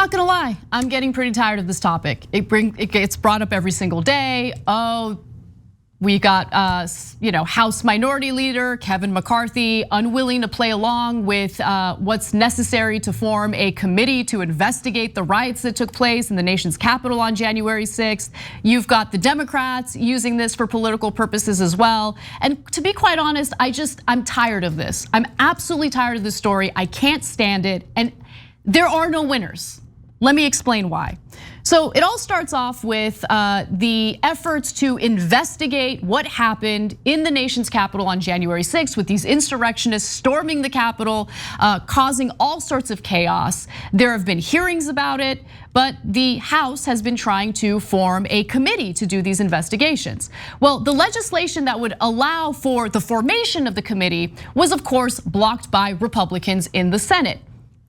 not gonna lie, I'm getting pretty tired of this topic. It gets brought up every single day. Oh, we got House Minority Leader Kevin McCarthy unwilling to play along with what's necessary to form a committee to investigate the riots that took place in the nation's capital on January 6th. You've got the Democrats using this for political purposes as well. And to be quite honest, I'm tired of this. I'm absolutely tired of this story. I can't stand it. And there are no winners. Let me explain why. So it all starts off with the efforts to investigate what happened in the nation's capital on January 6th with these insurrectionists storming the Capitol, causing all sorts of chaos. There have been hearings about it, but the House has been trying to form a committee to do these investigations. Well, the legislation that would allow for the formation of the committee was, of course, blocked by Republicans in the Senate.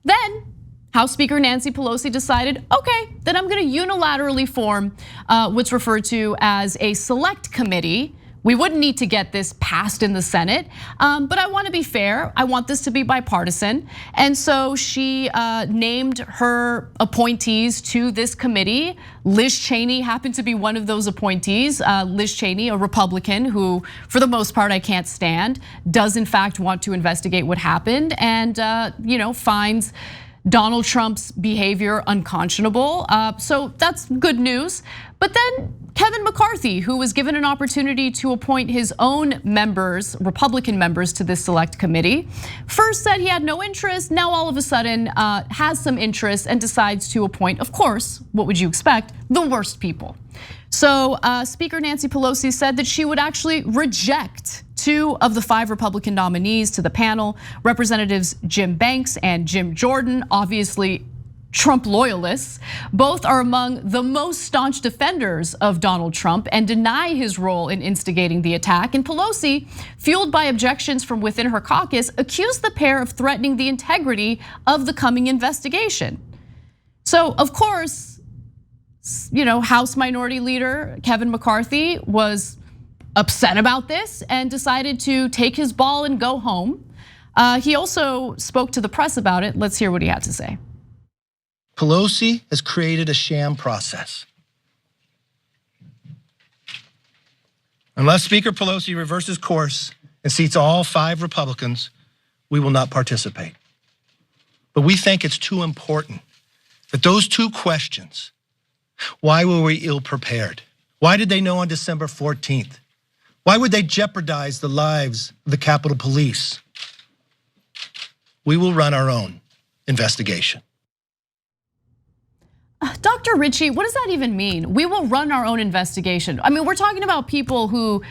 Then House Speaker Nancy Pelosi decided, okay, then I'm gonna unilaterally form what's referred to as a select committee. We wouldn't need to get this passed in the Senate, but I wanna be fair. I want this to be bipartisan. And so she named her appointees to this committee. Liz Cheney happened to be one of those appointees. Liz Cheney, a Republican who, for the most part, I can't stand, does in fact want to investigate what happened and finds Donald Trump's behavior unconscionable. So that's good news. But then Kevin McCarthy, who was given an opportunity to appoint his own members, Republican members, to this select committee, first said he had no interest. Now all of a sudden has some interest and decides to appoint, of course, what would you expect, the worst people. So Speaker Nancy Pelosi said that she would actually reject 2 of the 5 Republican nominees to the panel, Representatives Jim Banks and Jim Jordan, obviously Trump loyalists. Both are among the most staunch defenders of Donald Trump and deny his role in instigating the attack. And Pelosi, fueled by objections from within her caucus, accused the pair of threatening the integrity of the coming investigation. So, of course, House Minority Leader Kevin McCarthy was upset about this and decided to take his ball and go home. He also spoke to the press about it. Let's hear what he had to say. Pelosi has created a sham process. Unless Speaker Pelosi reverses course and seats all 5 Republicans, we will not participate. But we think it's too important that those 2 questions, why were we ill prepared? Why did they know on December 14th? Why would they jeopardize the lives of the Capitol Police? We will run our own investigation. Dr. Richey, what does that even mean? We will run our own investigation. I mean, we're talking about people who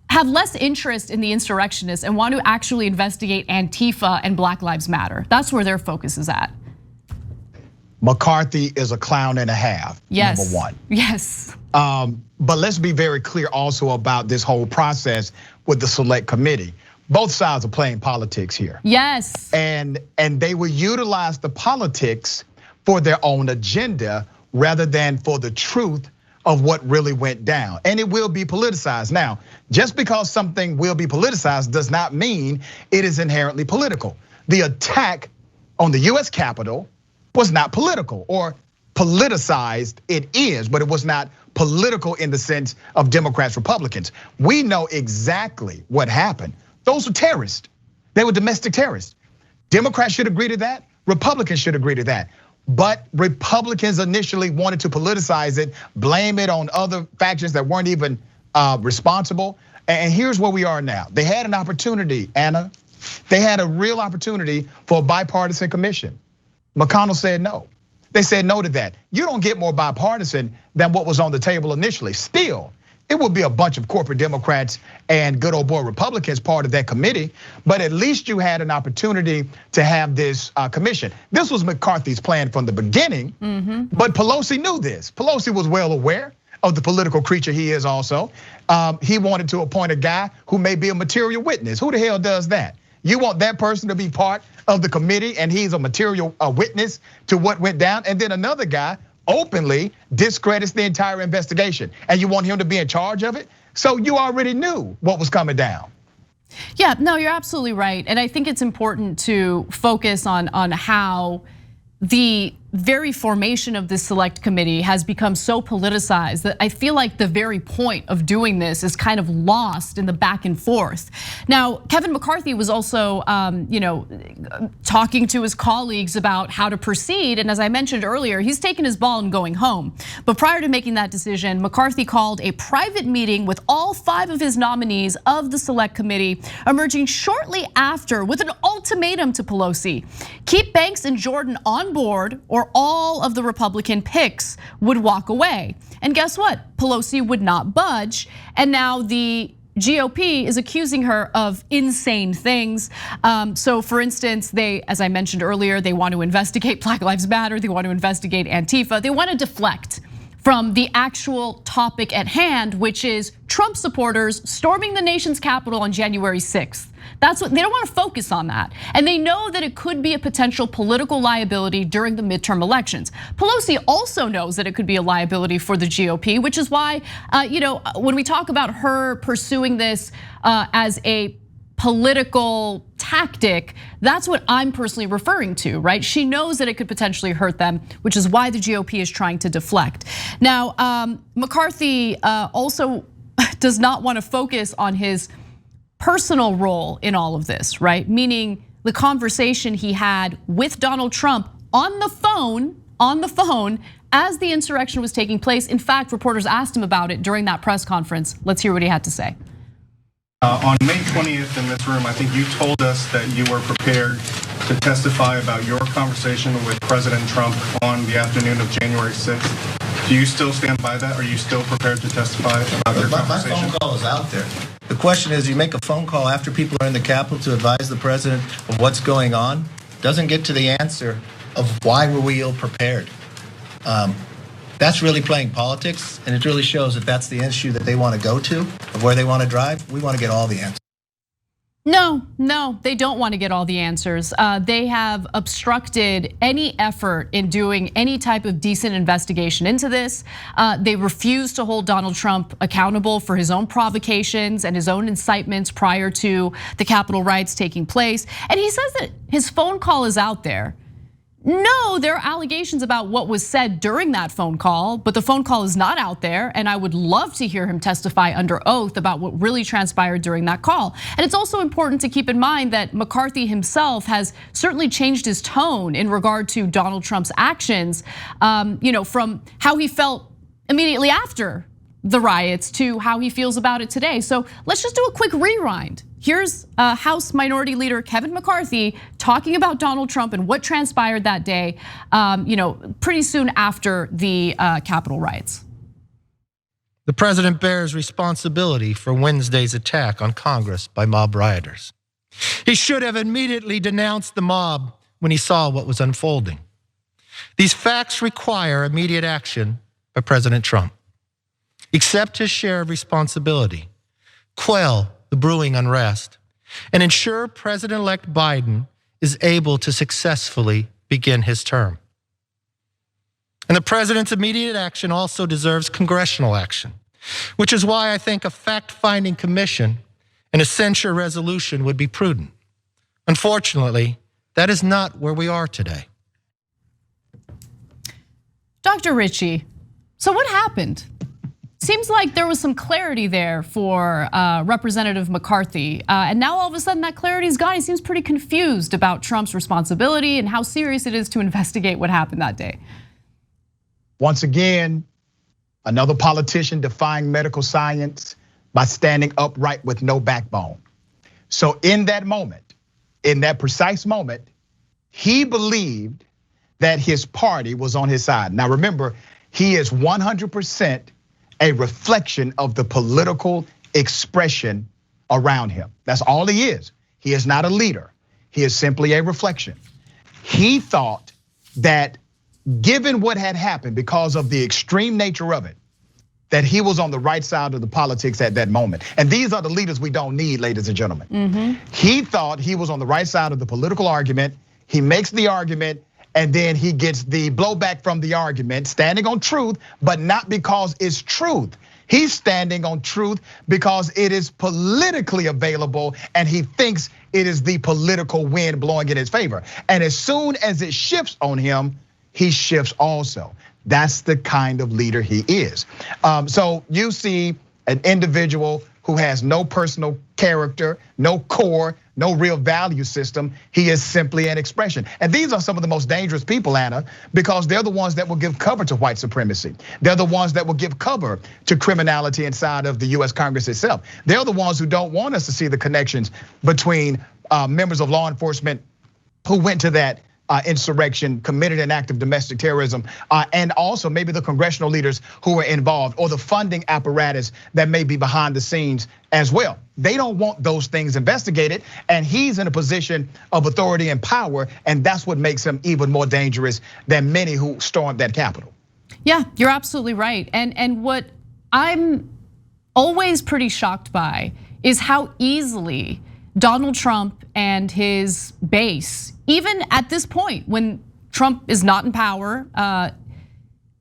have less interest in the insurrectionists and want to actually investigate Antifa and Black Lives Matter. That's where their focus is at. McCarthy is a clown and a half, yes. Number 1. Yes. But let's be very clear also about this whole process with the select committee. Both sides are playing politics here. Yes. And they will utilize the politics for their own agenda rather than for the truth of what really went down. And it will be politicized. Now, just because something will be politicized does not mean it is inherently political. The attack on the US Capitol was not political, or politicized it is, but it was not political in the sense of Democrats, Republicans. We know exactly what happened. Those were terrorists. They were domestic terrorists. Democrats should agree to that. Republicans should agree to that. But Republicans initially wanted to politicize it, blame it on other factions that weren't even responsible. And here's where we are now. They had an opportunity, Anna. They had a real opportunity for a bipartisan commission. McConnell said no. They said no to that. You don't get more bipartisan than what was on the table initially. Still, it would be a bunch of corporate Democrats and good old boy Republicans part of that committee, but at least you had an opportunity to have this commission. This was McCarthy's plan from the beginning, but Pelosi knew this. Pelosi was well aware of the political creature he is also. He wanted to appoint a guy who may be a material witness. Who the hell does that? You want that person to be part of the committee and he's a material witness to what went down, and then another guy openly discredits the entire investigation, and you want him to be in charge of it? So you already knew what was coming down. Yeah, no, you're absolutely right. And I think it's important to focus on how the very formation of this select committee has become so politicized that I feel like the very point of doing this is kind of lost in the back and forth. Now, Kevin McCarthy was also talking to his colleagues about how to proceed. And as I mentioned earlier, he's taken his ball and going home. But prior to making that decision, McCarthy called a private meeting with all 5 of his nominees of the select committee, emerging shortly after with an ultimatum to Pelosi. Keep Banks and Jordan on board or all of the Republican picks would walk away. And guess what? Pelosi would not budge. And now the GOP is accusing her of insane things. So for instance, they, as I mentioned earlier, they want to investigate Black Lives Matter. They want to investigate Antifa. They want to deflect from the actual topic at hand, which is Trump supporters storming the nation's capital on January 6th. That's what they don't want to focus on that. And they know that it could be a potential political liability during the midterm elections. Pelosi also knows that it could be a liability for the GOP, which is why, when we talk about her pursuing this as a political tactic, that's what I'm personally referring to, right? She knows that it could potentially hurt them, which is why the GOP is trying to deflect. Now, McCarthy also does not want to focus on his personal role in all of this, right? Meaning the conversation he had with Donald Trump on the phone as the insurrection was taking place. In fact, reporters asked him about it during that press conference. Let's hear what he had to say. On May 20th in this room, I think you told us that you were prepared to testify about your conversation with President Trump on the afternoon of January 6th. Do you still stand by that? Are you still prepared to testify about your conversation? My phone call is out there. The question is, you make a phone call after people are in the Capitol to advise the president of what's going on, doesn't get to the answer of why were we ill prepared. That's really playing politics, and it really shows that that's the issue that they want to go to, of where they want to drive. We want to get all the answers. No, they don't want to get all the answers. They have obstructed any effort in doing any type of decent investigation into this. They refuse to hold Donald Trump accountable for his own provocations and his own incitements prior to the Capitol riots taking place. And he says that his phone call is out there. No, there are allegations about what was said during that phone call, but the phone call is not out there. And I would love to hear him testify under oath about what really transpired during that call. And it's also important to keep in mind that McCarthy himself has certainly changed his tone in regard to Donald Trump's actions, from how he felt immediately after the riots to how he feels about it today. So let's just do a quick rewind. Here's House Minority Leader Kevin McCarthy talking about Donald Trump and what transpired that day, pretty soon after the Capitol riots. The president bears responsibility for Wednesday's attack on Congress by mob rioters. He should have immediately denounced the mob when he saw what was unfolding. These facts require immediate action by President Trump. Accept his share of responsibility, quell the brewing unrest, and ensure President-elect Biden is able to successfully begin his term. And the president's immediate action also deserves congressional action, which is why I think a fact-finding commission and a censure resolution would be prudent. Unfortunately, that is not where we are today. Dr. Richey, so what happened? Seems like there was some clarity there for Representative McCarthy. And now all of a sudden that clarity's gone. He seems pretty confused about Trump's responsibility and how serious it is to investigate what happened that day. Once again, another politician defying medical science by standing upright with no backbone. So in that moment, in that precise moment, he believed that his party was on his side. Now remember, he is 100% a reflection of the political expression around him. That's all he is. He is not a leader. He is simply a reflection. He thought that given what had happened because of the extreme nature of it, that he was on the right side of the politics at that moment. And these are the leaders we don't need, ladies and gentlemen. He thought he was on the right side of the political argument. He makes the argument, and then he gets the blowback from the argument, standing on truth, but not because it's truth. He's standing on truth because it is politically available, and he thinks it is the political wind blowing in his favor. And as soon as it shifts on him, he shifts also. That's the kind of leader he is. So you see an individual who has no personal character, no core, no real value system. He is simply an expression. And these are some of the most dangerous people, Anna, because they're the ones that will give cover to white supremacy. They're the ones that will give cover to criminality inside of the US Congress itself. They're the ones who don't want us to see the connections between members of law enforcement who went to that insurrection, committed an act of domestic terrorism, and also maybe the congressional leaders who were involved, or the funding apparatus that may be behind the scenes as well. They don't want those things investigated, and he's in a position of authority and power, and that's what makes him even more dangerous than many who stormed that Capitol. Yeah, you're absolutely right. And what I'm always pretty shocked by is how easily Donald Trump and his base, even at this point when Trump is not in power,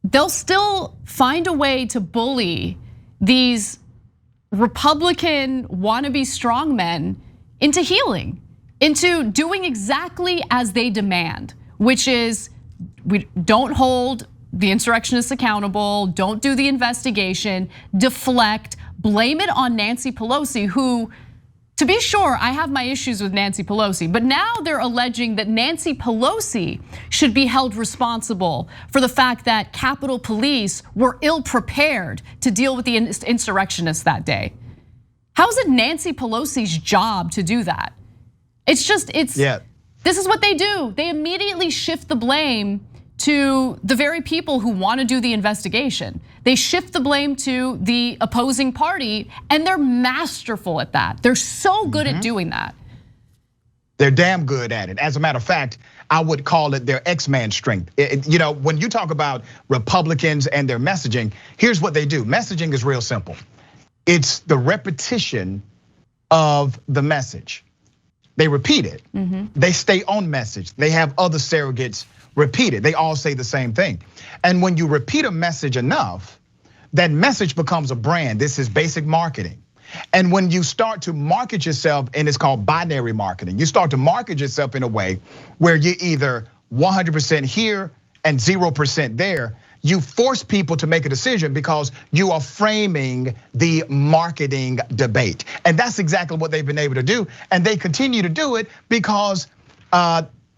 they'll still find a way to bully these Republican wannabe strongmen into healing, into doing exactly as they demand, which is we don't hold the insurrectionists accountable, don't do the investigation, deflect, blame it on Nancy Pelosi, who, to be sure, I have my issues with Nancy Pelosi, but now they're alleging that Nancy Pelosi should be held responsible for the fact that Capitol Police were ill-prepared to deal with the insurrectionists that day. How is it Nancy Pelosi's job to do that? It's just, this is what they do. They immediately shift the blame to the very people who want to do the investigation. They shift the blame to the opposing party, and they're masterful at that. They're so good at doing that. They're damn good at it. As a matter of fact, I would call it their X-Man strength. You know, when you talk about Republicans and their messaging, here's what they do. Messaging is real simple. It's the repetition of the message. They repeat it. They stay on message. They have other surrogates repeat it. They all say the same thing. And when you repeat a message enough, that message becomes a brand. This is basic marketing. And when you start to market yourself, and it's called binary marketing, you start to market yourself in a way where you're either 100% here and 0% there, you force people to make a decision because you are framing the marketing debate. And that's exactly what they've been able to do. And they continue to do it because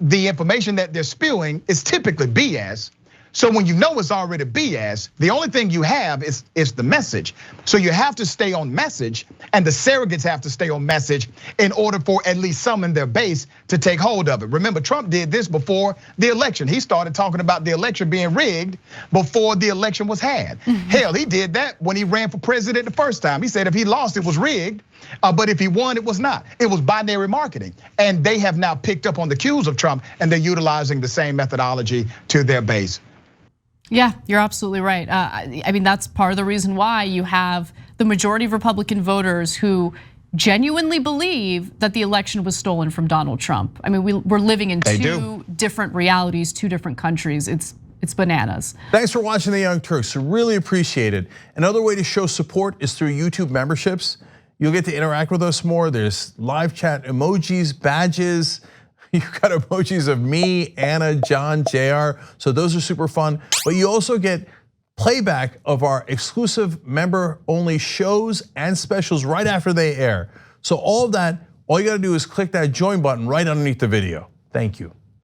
the information that they're spewing is typically BS. So when you know it's already BS, the only thing you have is the message. So you have to stay on message, and the surrogates have to stay on message in order for at least some in their base to take hold of it. Remember, Trump did this before the election. He started talking about the election being rigged before the election was had. Hell, he did that when he ran for president the first time. He said if he lost, it was rigged, but if he won, it was not. It was binary marketing. And they have now picked up on the cues of Trump, and they're utilizing the same methodology to their base. Yeah, you're absolutely right. I mean, that's part of the reason why you have the majority of Republican voters who genuinely believe that the election was stolen from Donald Trump. I mean, we're living in two different realities, two different countries. It's bananas. Thanks for watching The Young Turks. I really appreciate it. Another way to show support is through YouTube memberships. You'll get to interact with us more. There's live chat emojis, badges. You've got emojis of me, Anna, John, JR. So those are super fun. But you also get playback of our exclusive member-only shows and specials right after they air. So all of that, all you gotta do is click that join button right underneath the video. Thank you.